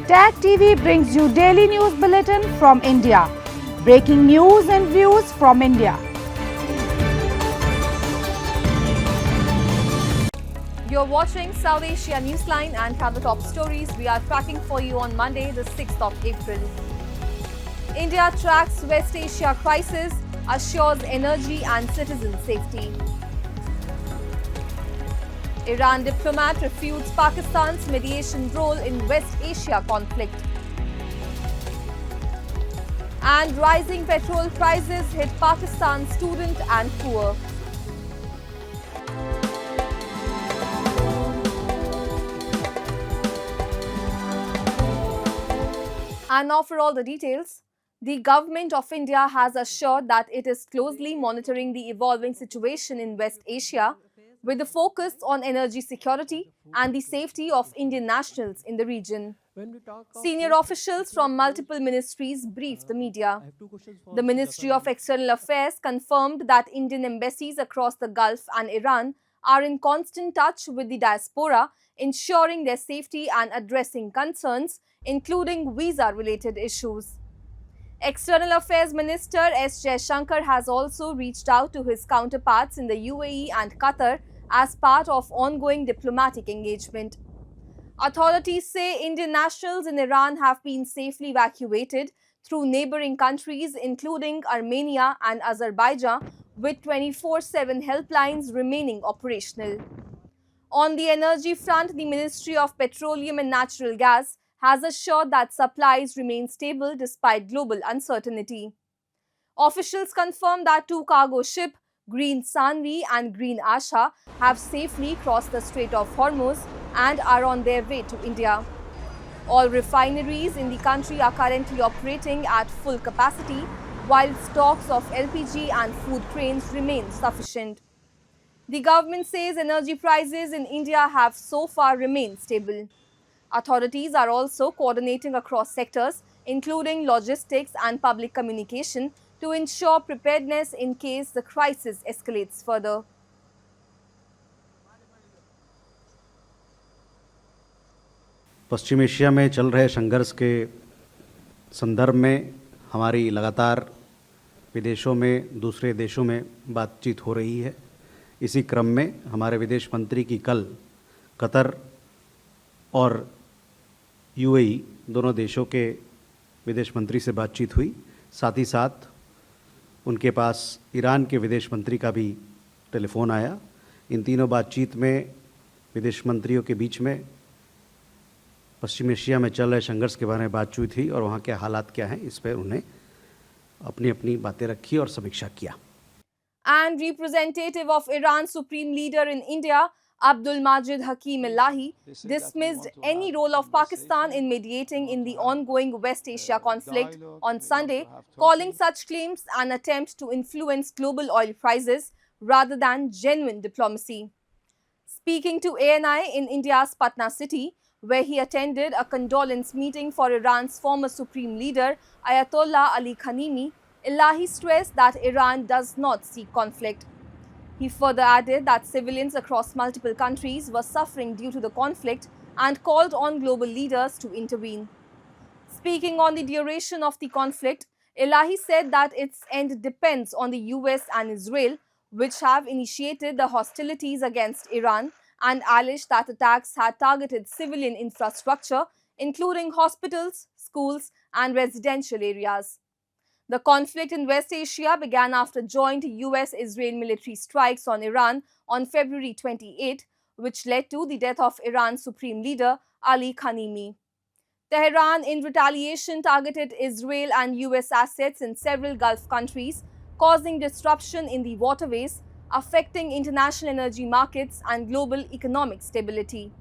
Tag TV brings you daily news bulletin from India. Breaking news and views from India. You're watching South Asia Newsline and have the top stories we are tracking for you on Monday, the 6th of April. India tracks West Asia crisis, assures energy and citizen safety. Iran diplomat refutes Pakistan's mediation role in West Asia conflict. And rising petrol prices hit Pakistan student and poor. And now for all the details. The Government of India has assured that it is closely monitoring the evolving situation in West Asia with the focus on energy security and the safety of Indian nationals in the region. Senior officials from multiple ministries briefed the media. The Ministry of External Affairs confirmed that Indian embassies across the Gulf and Iran are in constant touch with the diaspora, ensuring their safety and addressing concerns, including visa-related issues. External Affairs Minister S. Jaishankar has also reached out to his counterparts in the UAE and Qatar as part of ongoing diplomatic engagement. Authorities say Indian nationals in Iran have been safely evacuated through neighboring countries including Armenia and Azerbaijan, with 24/7 helplines remaining operational. On the energy front, the Ministry of Petroleum and Natural Gas has assured that supplies remain stable despite global uncertainty. Officials confirmed that two cargo ships, Green Sanvi and Green Asha, have safely crossed the Strait of Hormuz and are on their way to India. All refineries in the country are currently operating at full capacity, while stocks of LPG and food grains remain sufficient. The government says energy prices in India have so far remained stable. Authorities are also coordinating across sectors, including logistics and public communication, to ensure preparedness in case the crisis escalates further. Paschim Asia में चल रहे संघर्ष के संदर्भ में हमारी लगातार विदेशों में दूसरे देशों में बातचीत हो रही है। इसी क्रम में हमारे विदेश मंत्री की कल कतर और यूएई दोनों देशों के विदेश मंत्री से बातचीत हुई। साथ ही साथ उनके पास ईरान के विदेश मंत्री का भी टेलीफोन आया। इन तीनों बातचीत में विदेश मंत्रियों के बीच में पश्चिम एशिया में चल रहे संघर्ष के बारे में बातचीत हुई और वहाँ के हालात क्या हैं इस पर उन्हें अपनी अपनी बातें रखी और समीक्षा किया। And representative of Iran's supreme leader in India, Abdul Majid Hakim Elahi, dismissed any role of Pakistan in mediating in the ongoing West Asia conflict on Sunday, calling such claims an attempt to influence global oil prices rather than genuine diplomacy. Speaking to ANI in India's Patna city, where he attended a condolence meeting for Iran's former supreme leader, Ayatollah Ali Khamenei, Elahi stressed that Iran does not seek conflict. He further added that civilians across multiple countries were suffering due to the conflict and called on global leaders to intervene. Speaking on the duration of the conflict, Elahi said that its end depends on the US and Israel, which have initiated the hostilities against Iran, and alleged that attacks had targeted civilian infrastructure, including hospitals, schools, and residential areas. The conflict in West Asia began after joint US-Israel military strikes on Iran on February 28, which led to the death of Iran's supreme leader Ali Khamenei. Tehran, in retaliation, targeted Israel and US assets in several Gulf countries, causing disruption in the waterways, affecting international energy markets and global economic stability.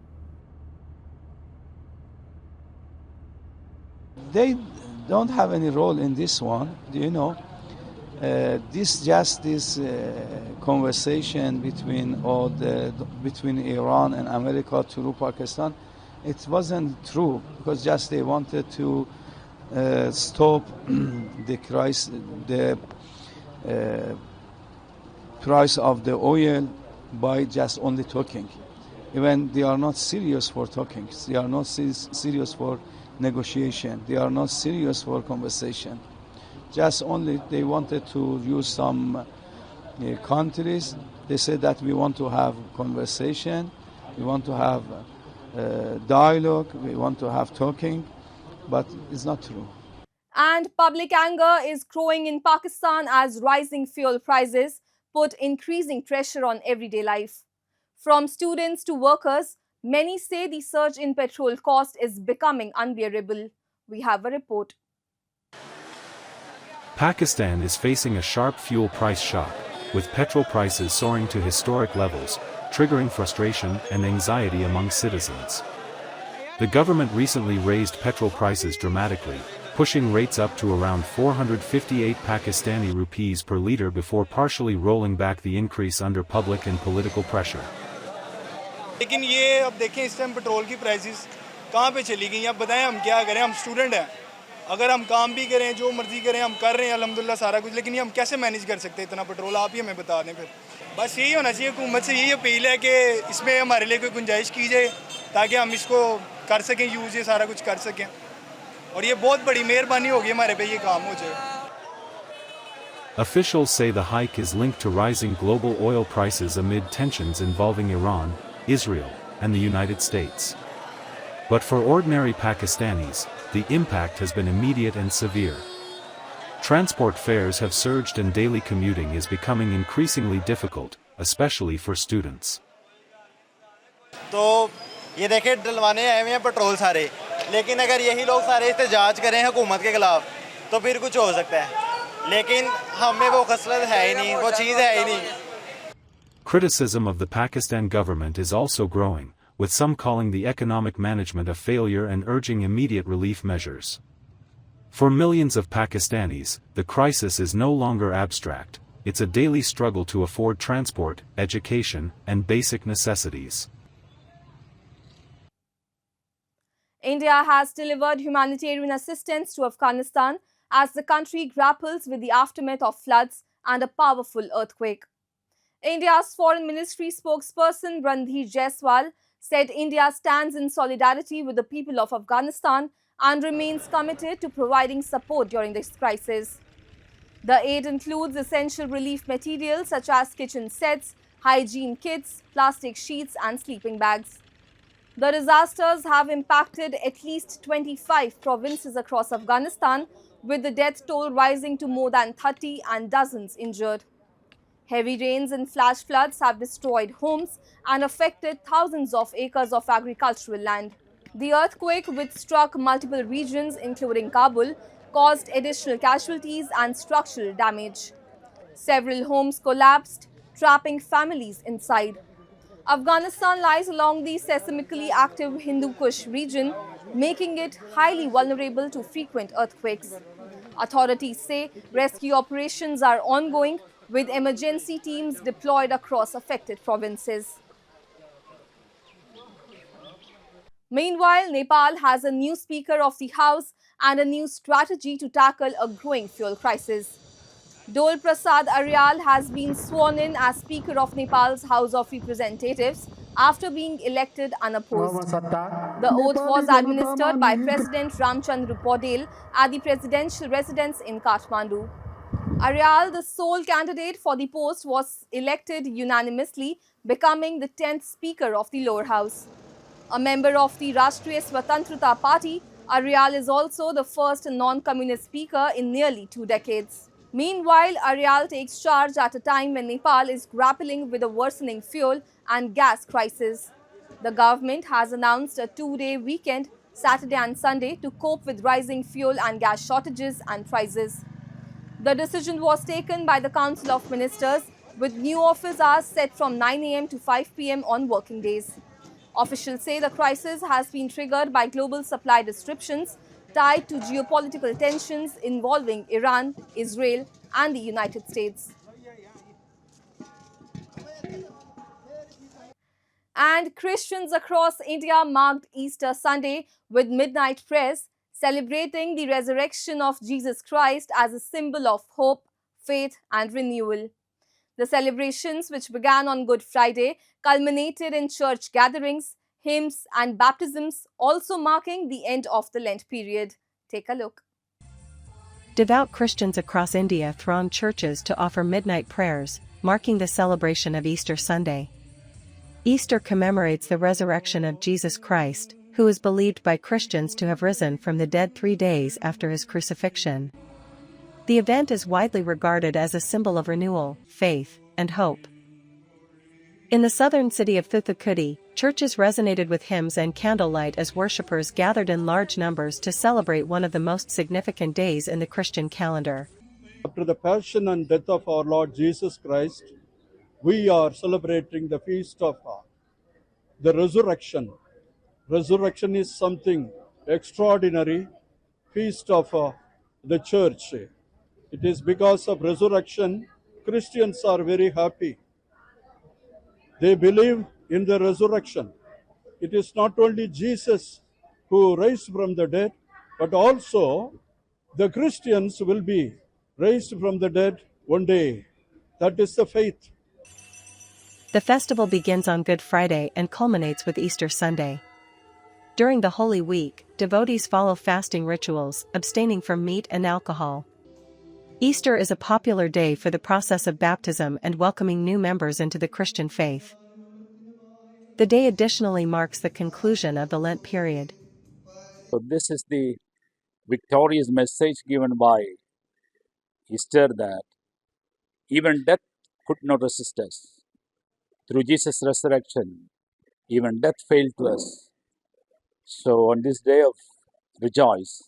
They don't have any role in this one, you know. This conversation between Iran and America through Pakistan, it wasn't true because just they wanted to stop the price of the oil by just only talking. Even they are not serious for talking. They are not serious for negotiation. They are not serious for conversation. Just only they wanted to use some countries. They said that we want to have conversation, we want to have dialogue, we want to have talking, but it's not true. And public anger is growing in Pakistan as rising fuel prices put increasing pressure on everyday life. From students to workers, many say the surge in petrol cost is becoming unbearable. We have a report. Pakistan is facing a sharp fuel price shock, with petrol prices soaring to historic levels, triggering frustration and anxiety among citizens. The government recently raised petrol prices dramatically, pushing rates up to around 458 Pakistani rupees per litre before partially rolling back the increase under public and political pressure. लेकिन ये अब देखें इस time petrol की prices कहाँ पे चली गई अब बताएं हम क्या करें हम स्टूडेंट हैं अगर हम काम भी करें जो मर्जी करें हम कर रहे हैं अल्हम्दुलिल्लाह सारा कुछ लेकिन ये हम कैसे मैनेज कर सकते हैं इतना पेट्रोल आप ही हमें बता दें फिर बस यही होना चाहिए हुकूमत से यही अपील है कि इसमें हमारे लिए कोई गुंजाइश की जाए ताकि हम इसको कर सकें यूज़ ये सारा कुछ कर सकें और ये बहुत बड़ी मेहरबानी होगी हमारे पे ये काम हो जाए. Officials say the hike is linked to rising global oil prices amid tensions involving Iran, Israel, and the United States. But for ordinary Pakistanis, the impact has been immediate and severe. Transport fares have surged and daily commuting is becoming increasingly difficult, especially for students. तो ये देखें डलवाने आए हुए हैं petrol सारे लेकिन अगर यही लोग सारे एहतजाज करें हुकूमत के खिलाफ तो फिर कुछ हो सकता है लेकिन हमें वो खसलत है ही नहीं वो चीज़ है ही नहीं. Criticism of the Pakistan government is also growing, with some calling the economic management a failure and urging immediate relief measures. For millions of Pakistanis, the crisis is no longer abstract, it's a daily struggle to afford transport, education, and basic necessities. India has delivered humanitarian assistance to Afghanistan as the country grapples with the aftermath of floods and a powerful earthquake. India's Foreign Ministry spokesperson Randhir Jaiswal said India stands in solidarity with the people of Afghanistan and remains committed to providing support during this crisis. The aid includes essential relief materials such as kitchen sets, hygiene kits, plastic sheets and sleeping bags. The disasters have impacted at least 25 provinces across Afghanistan, with the death toll rising to more than 30 and dozens injured. Heavy rains and flash floods have destroyed homes and affected thousands of acres of agricultural land. The earthquake, which struck multiple regions including Kabul, caused additional casualties and structural damage. Several homes collapsed, trapping families inside. Afghanistan lies along the seismically active Hindu Kush region, making it highly vulnerable to frequent earthquakes. Authorities say rescue operations are ongoing, with emergency teams deployed across affected provinces. Meanwhile, Nepal has a new Speaker of the House and a new strategy to tackle a growing fuel crisis. Dol Prasad Aryal has been sworn in as Speaker of Nepal's House of Representatives after being elected unopposed. The oath was administered by President Ramchandra Paudel at the presidential residence in Kathmandu. Aryal, the sole candidate for the post, was elected unanimously, becoming the 10th Speaker of the lower house. A member of the Rashtriya Swatantrata Party, Aryal is also the first non-communist speaker in nearly 2 decades. Meanwhile, Aryal takes charge at a time when Nepal is grappling with a worsening fuel and gas crisis. The government has announced a 2-day weekend, Saturday and Sunday, to cope with rising fuel and gas shortages and prices. The decision was taken by the Council of Ministers, with new office hours set from 9 a.m. to 5 p.m. on working days. Officials say the crisis has been triggered by global supply disruptions tied to geopolitical tensions involving Iran, Israel, and the United States. And Christians across India marked Easter Sunday with midnight prayers, celebrating the resurrection of Jesus Christ as a symbol of hope, faith, and renewal. The celebrations, which began on Good Friday, culminated in church gatherings, hymns and baptisms, also marking the end of the Lent period. Take a look. Devout Christians across India throng churches to offer midnight prayers, marking the celebration of Easter Sunday. Easter commemorates the resurrection of Jesus Christ, who is believed by Christians to have risen from the dead 3 days after his crucifixion. The event is widely regarded as a symbol of renewal, faith, and hope. In the southern city of Thoothukudi, churches resonated with hymns and candlelight as worshippers gathered in large numbers to celebrate one of the most significant days in the Christian calendar. After the passion and death of our Lord Jesus Christ, we are celebrating the feast of the resurrection. Resurrection is something extraordinary, feast of the church. It is because of resurrection, Christians are very happy. They believe in the resurrection. It is not only Jesus who raised from the dead, but also the Christians will be raised from the dead one day. That is the faith. The festival begins on Good Friday and culminates with Easter Sunday. During the Holy Week, devotees follow fasting rituals, abstaining from meat and alcohol. Easter is a popular day for the process of baptism and welcoming new members into the Christian faith. The day additionally marks the conclusion of the Lent period. So this is the victorious message given by Easter, that even death could not resist us. Through Jesus' resurrection, even death failed to us. So on this day of rejoice,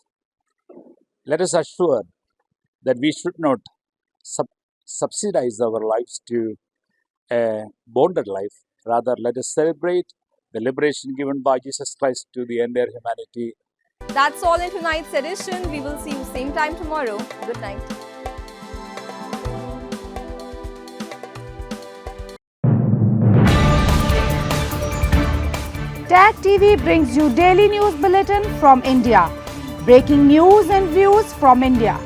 let us assure that we should not subsidize our lives to a bonded life. Rather, let us celebrate the liberation given by Jesus Christ to the entire humanity. That's all in tonight's edition. We will see you same time tomorrow. Good night. Tag TV brings you daily news bulletin from India. Breaking news and views from India.